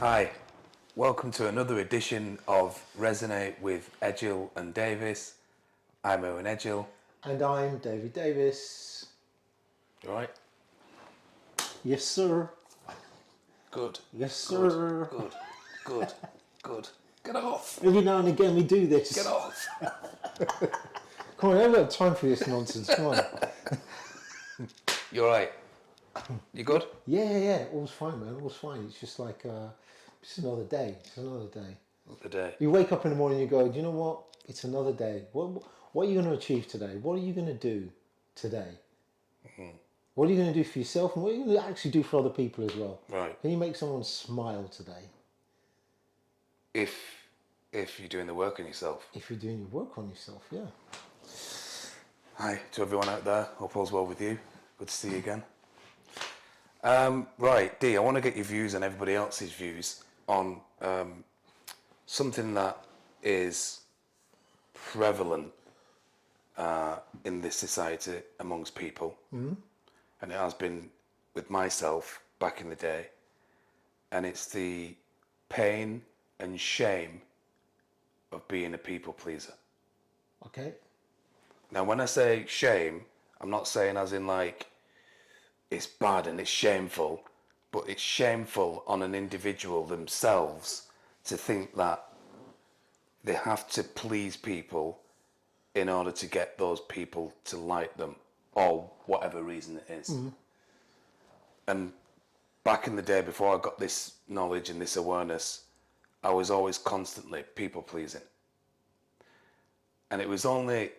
Hi, welcome to another edition of Resonate with Edgehill and Davis. I'm Owen Edgehill. And I'm David Davis. You alright? Yes, sir. Good. Yes, sir. Good. Get off. Every now and again we do this. Get off. Come on, I haven't got time for this nonsense. Come on. You alright? You good? Yeah. All's fine, man. All's fine. It's just like, it's another day. The day. You wake up in the morning and you go, do you know what? It's another day. What are you going to achieve today? What are you going to do today? Mm-hmm. What are you going to do for yourself? And what are you going to actually do for other people as well? Right. Can you make someone smile today? If you're doing the work on yourself. If you're doing your work on yourself, yeah. Hi to everyone out there. Hope all's well with you. Good to see you again. Right, Dee, I want to get your views and everybody else's views on something that is prevalent in this society amongst people. Mm-hmm. And it has been with myself back in the day. And it's the pain and shame of being a people pleaser. Okay. Now, when I say shame, I'm not saying as in like it's bad and it's shameful, but it's shameful on an individual themselves to think that they have to please people in order to get those people to like them, or whatever reason it is. Mm-hmm. And back in the day, before I got this knowledge and this awareness, I was always constantly people pleasing. And it was only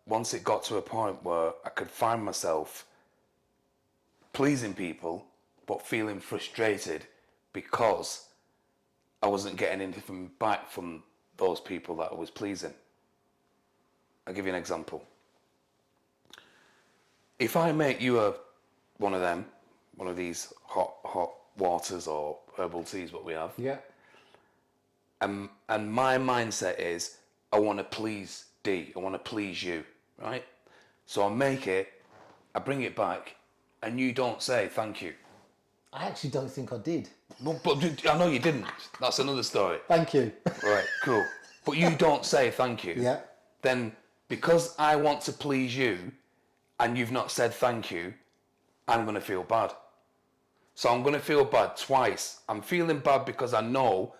once it got to a point where I could find myself pleasing people, but feeling frustrated because I wasn't getting anything back from those people that I was pleasing. I'll give you an example. If I make you one of these hot waters or herbal teas, what we have. Yeah. And my mindset is, I want to please D. I want to please you, right? So I make it, I bring it back, and you don't say thank you. I actually don't think I did. Well, but I know you didn't. That's another story. Thank you. Right, cool. But you don't say thank you. Yeah. Then because I want to please you and you've not said thank you, I'm going to feel bad. So I'm going to feel bad twice. I'm feeling bad because I know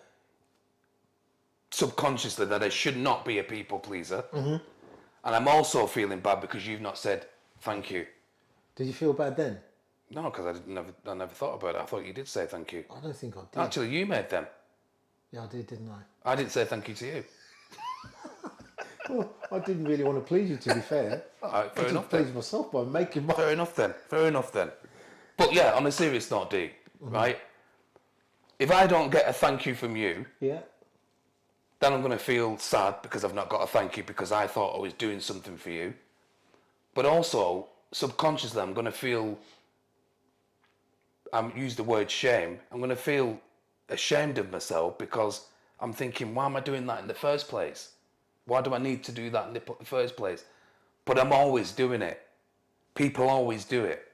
subconsciously that I should not be a people pleaser. Mm-hmm. And I'm also feeling bad because you've not said thank you. Did you feel bad then? No, because I never thought about it. I thought you did say thank you. I don't think I did. Actually, you made them. Yeah, I did, didn't I? I didn't say thank you to you. Well, I didn't really want to please you, to be fair. All right, fair I enough please myself by making my... Fair enough then. But yeah, on a serious note, D, right? If I don't get a thank you from you, yeah, then I'm going to feel sad because I've not got a thank you because I thought I was doing something for you. But also, subconsciously, I'm going to feel, use the word shame, I'm going to feel ashamed of myself because I'm thinking, why am I doing that in the first place? Why do I need to do that in the first place? But I'm always doing it. People always do it.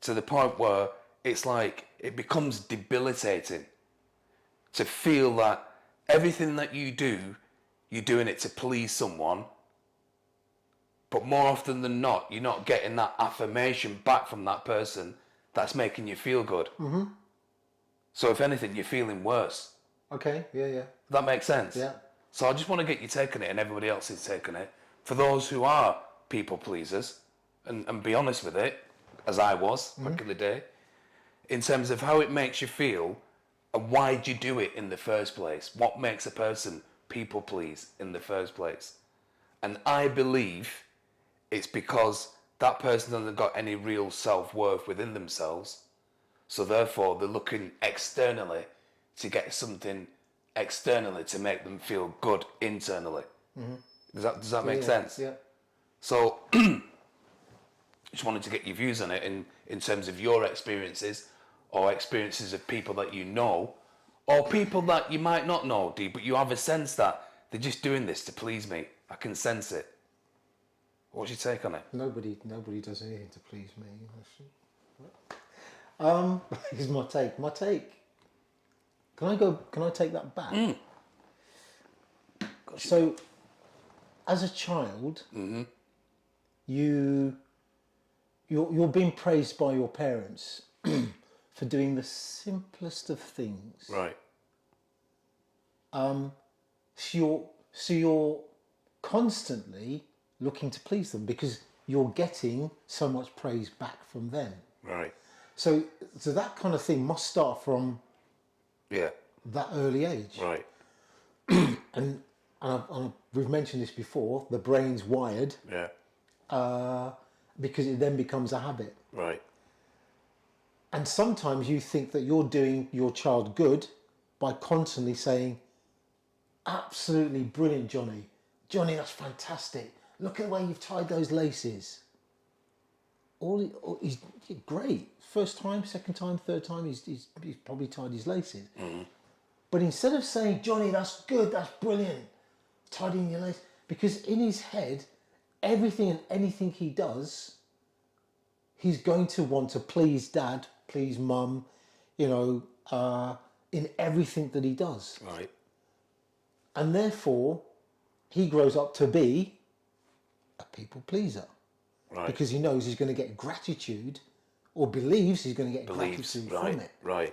To the point where it's like, it becomes debilitating to feel that everything that you do, you're doing it to please someone. But more often than not, you're not getting that affirmation back from that person that's making you feel good. Mm-hmm. So if anything, you're feeling worse. Okay, yeah. That makes sense? Yeah. So I just want to get you taking it and everybody else is taking it. For those who are people pleasers, and be honest with it, as I was back in the day, in terms of how it makes you feel and why do you do it in the first place? What makes a person people please in the first place? And I believe it's because that person hasn't got any real self-worth within themselves. So therefore, they're looking externally to get something externally to make them feel good internally. Mm-hmm. Does that make sense? Yeah. So, just wanted to get your views on it in terms of your experiences or experiences of people that you know or people that you might not know, Dee, but you have a sense that they're just doing this to please me. I can sense it. What's your take on it? Nobody does anything to please me. Here's my take. My take Can I take that back? So, as a child, you're being praised by your parents for doing the simplest of things. Right. So you're constantly looking to please them because you're getting so much praise back from them. Right. So that kind of thing must start from that early age. Right. And we've mentioned this before. The brain's wired because it then becomes a habit. Right. And sometimes you think that you're doing your child good by constantly saying, absolutely brilliant, Johnny. Johnny, that's fantastic. Look at the way you've tied those laces. He's great. First time, second time, third time, he's probably tied his laces. But instead of saying, Johnny, that's good, that's brilliant, tidying your laces, because in his head, everything and anything he does, he's going to want to please dad, please mum, in everything that he does. Right. And therefore, he grows up to be a people pleaser. Right. Because he knows he's going to get gratitude, or believes he's going to get gratitude from it. Right.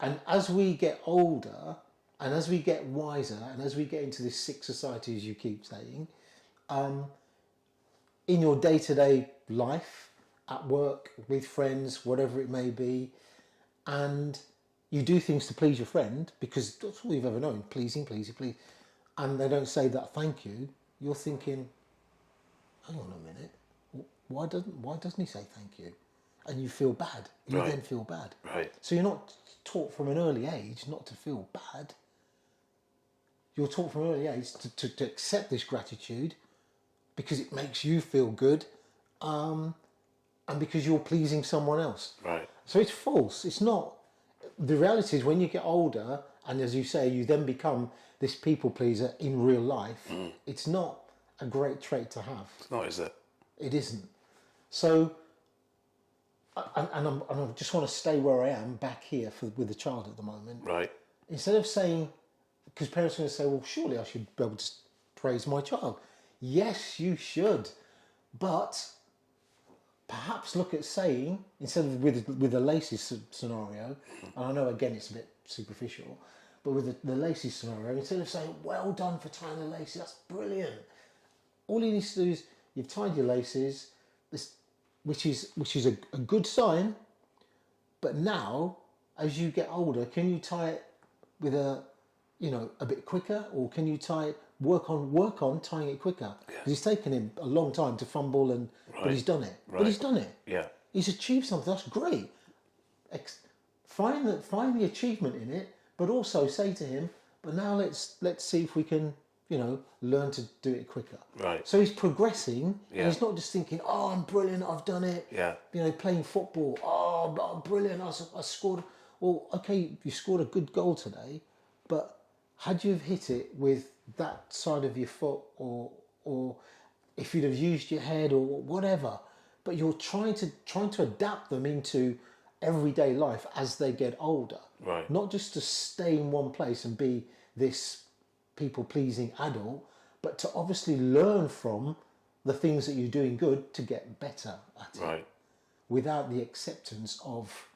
And as we get older, and as we get wiser, and as we get into this sick society, as you keep saying, in your day-to-day life, at work, with friends, whatever it may be, and you do things to please your friend, because that's all you've ever known, pleasing, and they don't say that thank you, you're thinking, hang on a minute, why doesn't he say thank you? And you feel bad. You then feel bad. Right. So you're not taught from an early age not to feel bad. You're taught from an early age to accept this gratitude because it makes you feel good, and because you're pleasing someone else. Right. So it's false. It's not. The reality is when you get older, and as you say, you then become this people pleaser in real life, it's not a great trait to have. It's not, is it? It isn't. So, and I just want to stay where I am, back here with the child at the moment. Right. Instead of saying, because parents are going to say, well, surely I should be able to praise my child. Yes, you should. But perhaps look at saying, instead of with the laces scenario, and I know again it's a bit superficial, but with the laces scenario, instead of saying, well done for tying the laces, that's brilliant. All you need to do is, you've tied your laces, which is a good sign, but now, as you get older, can you tie it with a bit quicker, or can you work on tying it quicker? Because it's taken him a long time to fumble, but he's done it. Right. But he's done it. Yeah. He's achieved something. That's great. Find the achievement in it, but also say to him, but now let's see if we can, learn to do it quicker. Right. So he's progressing, Yeah. and he's not just thinking, oh, I'm brilliant, I've done it. Yeah. Playing football, oh, I'm brilliant, I scored. Well, okay, you scored a good goal today, but had you have hit it with that side of your foot, or if you'd have used your head or whatever, but you're trying to adapt them into everyday life as they get older. Right. Not just to stay in one place and be this people-pleasing adult, but to obviously learn from the things that you're doing good to get better at it. Right. Without the acceptance of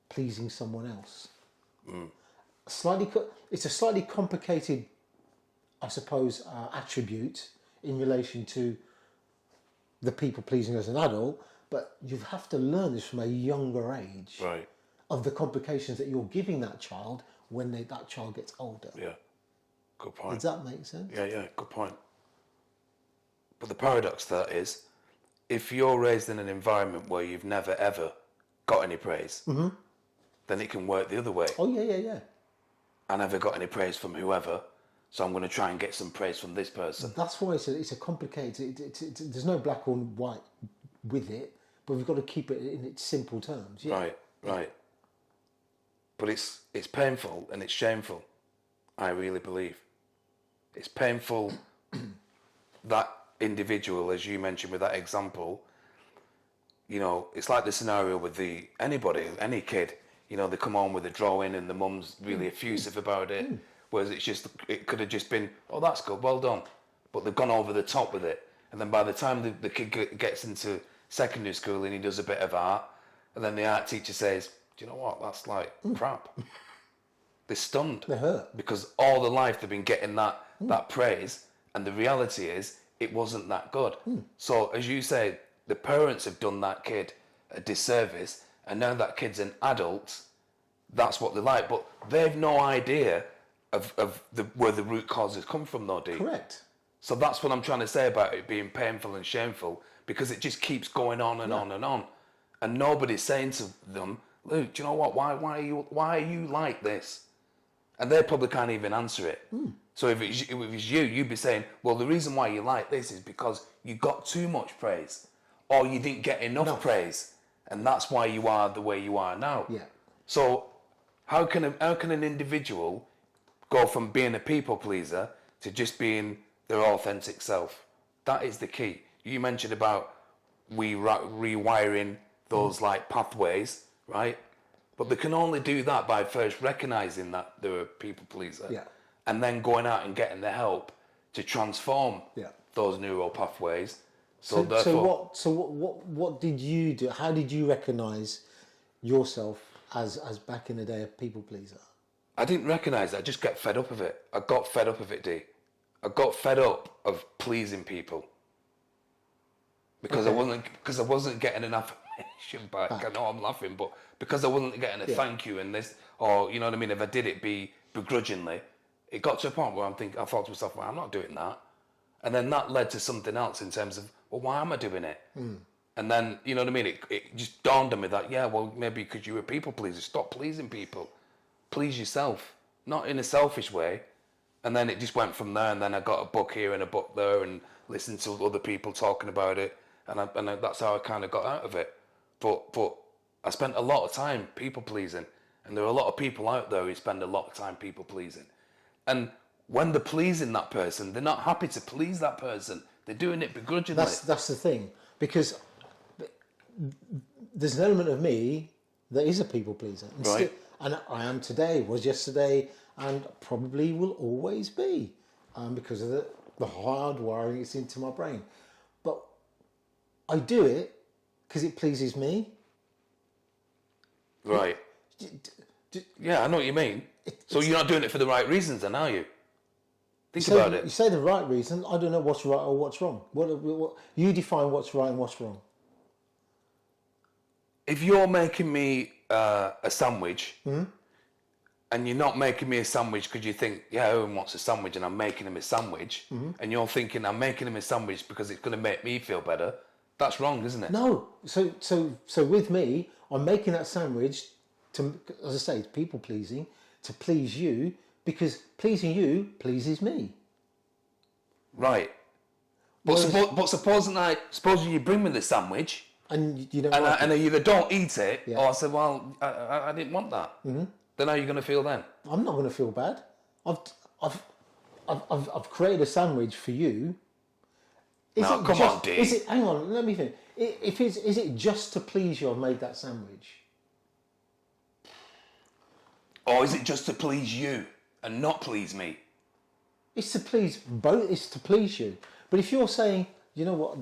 pleasing someone else. It's a slightly complicated, I suppose, attribute in relation to the people-pleasing as an adult, but you have to learn this from a younger age. Right. Of the complications that you're giving that child when that child gets older. Yeah. Good point. Does that make sense? Yeah, good point. But the paradox to that is, if you're raised in an environment where you've never ever got any praise, then it can work the other way. Oh, yeah. I never got any praise from whoever, so I'm going to try and get some praise from this person. That's why it's a complicated, there's no black or white with it, but we've got to keep it in its simple terms. Yeah. Right. But it's painful and it's shameful, I really believe. It's painful that individual, as you mentioned with that example, it's like the scenario with any kid, you know, they come home with a drawing and the mum's really effusive about it. Whereas it could have just been, oh, that's good, well done. But they've gone over the top with it. And then by the time the kid gets into secondary school and he does a bit of art, and then the art teacher says, do you know what, that's like crap. They're stunned. They're hurt. Because all their life they've been getting that praise, and the reality is it wasn't that good. So as you say, the parents have done that kid a disservice, and now that kid's an adult, that's what they like. But they've no idea of where the root causes come from, though, Dee. Correct. So that's what I'm trying to say about it being painful and shameful, because it just keeps going on and on and on. And nobody's saying to them, Luke, do you know what? Why are you like this? And they probably can't even answer it. So if it was you, you'd be saying, well, the reason why you like this is because you got too much praise, or you didn't get enough praise, and that's why you are the way you are now. Yeah. So how can an individual go from being a people pleaser to just being their authentic self? That is the key. You mentioned about rewiring those like pathways, right? But they can only do that by first recognizing that they're a people pleaser, and then going out and getting the help to transform those neural pathways. So what did you do? How did you recognize yourself as back in the day a people pleaser? I didn't recognize that. I just got fed up of it. I got fed up of it, Dee. I got fed up of pleasing people because I wasn't getting enough affirmation back. I know I'm laughing, but because I wasn't getting a thank you and this, or you know what I mean. If I did it begrudgingly, it got to a point where I thought to myself, well, I'm not doing that, and then that led to something else in terms of, well, why am I doing it? And then you know what I mean. It just dawned on me that well, maybe because you're a people pleaser. Stop pleasing people. Please yourself, not in a selfish way. And then it just went from there, and then I got a book here and a book there and listened to other people talking about it, and that's how I kind of got out of it. But I spent a lot of time people pleasing, and there are a lot of people out there who spend a lot of time people pleasing. And when they're pleasing that person, they're not happy to please that person. They're doing it begrudgingly. That's the thing, because there's an element of me that is a people pleaser. Right. And I am today, was yesterday, and probably will always be, because of the hard wiring it's into my brain. But I do it because it pleases me. Right. Yeah, I know what you mean. So you're not doing it for the right reasons then, are you? Think about it. You say the right reason. I don't know what's right or what's wrong. What you define what's right and what's wrong. If you're making me a sandwich, and you're not making me a sandwich because you think, Owen wants a sandwich and I'm making him a sandwich, and you're thinking I'm making him a sandwich because it's going to make me feel better, that's wrong, isn't it? No. So with me, I'm making that sandwich to, as I say, it's people pleasing, to please you, because pleasing you pleases me. Right. But supposing you bring me the sandwich, and you don't and I either don't eat it, or I say, well, I didn't want that. Then how are you going to feel then? I'm not going to feel bad. I've created a sandwich for you. Come on, Dee. Hang on, let me think. Is it just to please you I've made that sandwich? Or is it just to please you and not please me? It's to please both. It's to please you. But if you're saying, you know what,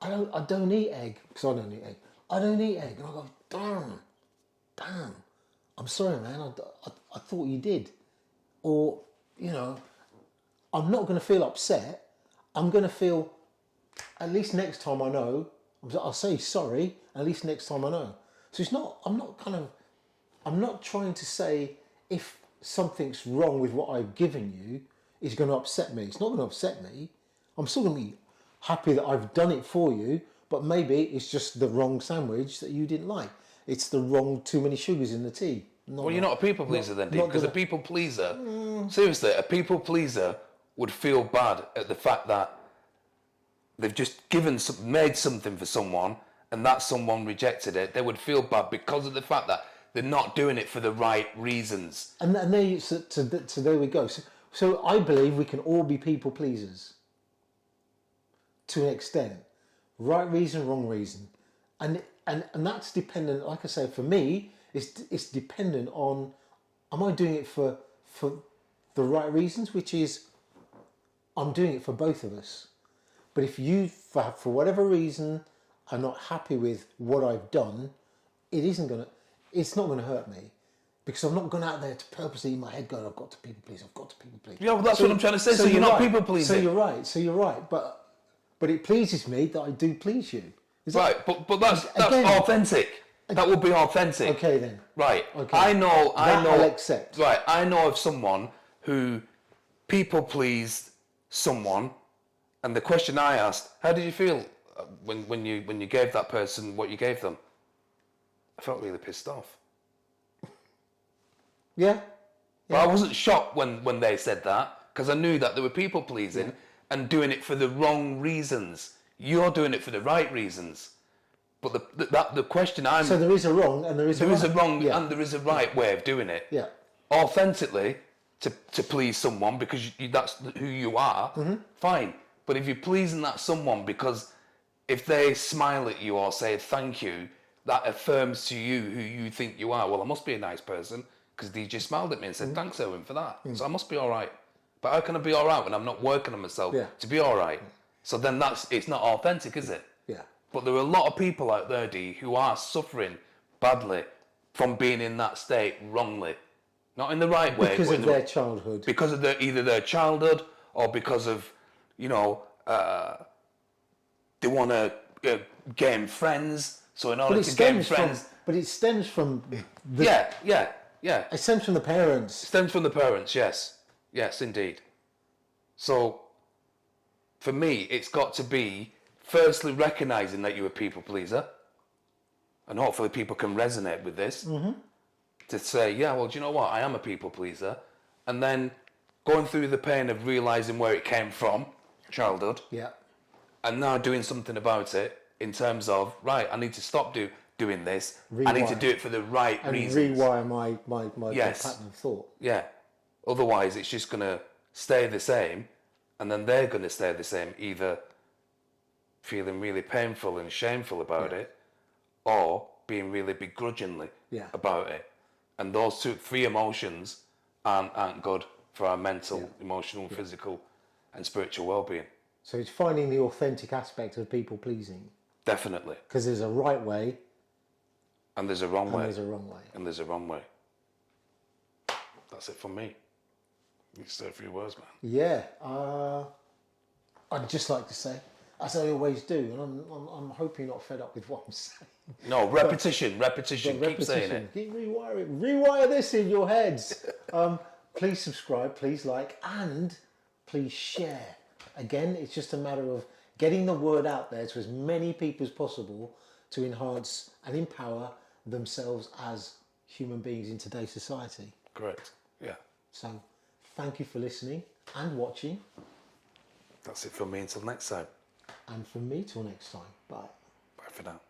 I don't eat egg, because I don't eat egg. I don't eat egg, and I go, damn. I'm sorry, man. I thought you did. Or, you know, I'm not going to feel upset. I'm going to feel, at least next time I know, I'll say sorry, at least next time I know. So I'm not trying to say if something's wrong with what I've given you, it's going to upset me. It's not going to upset me. I'm still going to be happy that I've done it for you, but maybe it's just the wrong sandwich that you didn't like. It's the wrong too many sugars in the tea. Well, you're not a people pleaser then, Dee, because a people pleaser, seriously, a people pleaser would feel bad at the fact that they've just made something for someone and that someone rejected it. They would feel bad because of the fact that they're not doing it for the right reasons. And there we go. So I believe we can all be people pleasers to an extent. Right reason, wrong reason. And that's dependent, like I say, for me, It's dependent on, am I doing it for the right reasons, which is I'm doing it for both of us. But if you, for whatever reason, are not happy with what I've done, it's not going to hurt me. Because I'm not going out there to purposely in my head going, I've got to people please, I've got to people please. Yeah, well, that's what I'm trying to say. So you're not people pleasing. So you're right. But it pleases me that I do please you. Right, but that's authentic. That would be authentic. Okay then. Right. Okay. I know. I'll accept. Right. I know of someone who people pleased someone, and the question I asked, how did you feel when you gave that person what you gave them? I felt really pissed off. Yeah. But I wasn't shocked when they said that, because I knew that they were people pleasing and doing it for the wrong reasons. You're doing it for the right reasons. But the question So there is a wrong and there is a right. There is a wrong and there is a right way of doing it. Yeah. Authentically, to please someone because that's who you are, fine. But if you're pleasing that someone because if they smile at you or say thank you, that affirms to you who you think you are. Well, I must be a nice person because they just smiled at me and said thanks, Owen, for that. So I must be all right. But how can I be all right when I'm not working on myself to be all right? So then it's not authentic, is it? Yeah. But there are a lot of people out there, Dee, who are suffering badly from being in that state wrongly. Not in the right way. Because of their childhood. Because of either their childhood or because of, they want to gain friends. So in order to gain friends... But it stems from... Yeah. It stems from the parents. It stems from the parents, yes. Yes, indeed. So, for me, it's got to be... Firstly, recognising that you're a people pleaser, and hopefully people can resonate with this, to say, yeah, well, do you know what? I am a people pleaser. And then going through the pain of realising where it came from, childhood, and now doing something about it in terms of, right, I need to stop doing this. Rewire. I need to do it for the right reasons. Rewire my pattern of thought. Yeah. Otherwise, it's just going to stay the same, and then they're going to stay the same, either feeling really painful and shameful about it, or being really begrudgingly about it. And those three emotions aren't good for our mental, emotional, physical, and spiritual well-being. So it's finding the authentic aspect of people pleasing. Definitely. Because there's a right way. And there's a wrong way. And there's a wrong way. And there's a wrong way. That's it for me. You say a few words, man. Yeah. I'd just like to say, as I always do, and I'm hoping you're not fed up with what I'm saying. No, repetition. Keep saying it. Keep rewiring. Rewire this in your heads. Please subscribe, please like, and please share. Again, it's just a matter of getting the word out there to as many people as possible to enhance and empower themselves as human beings in today's society. Correct. Yeah. So, thank you for listening and watching. That's it from me until next time. And from me till next time. Bye. Bye for now.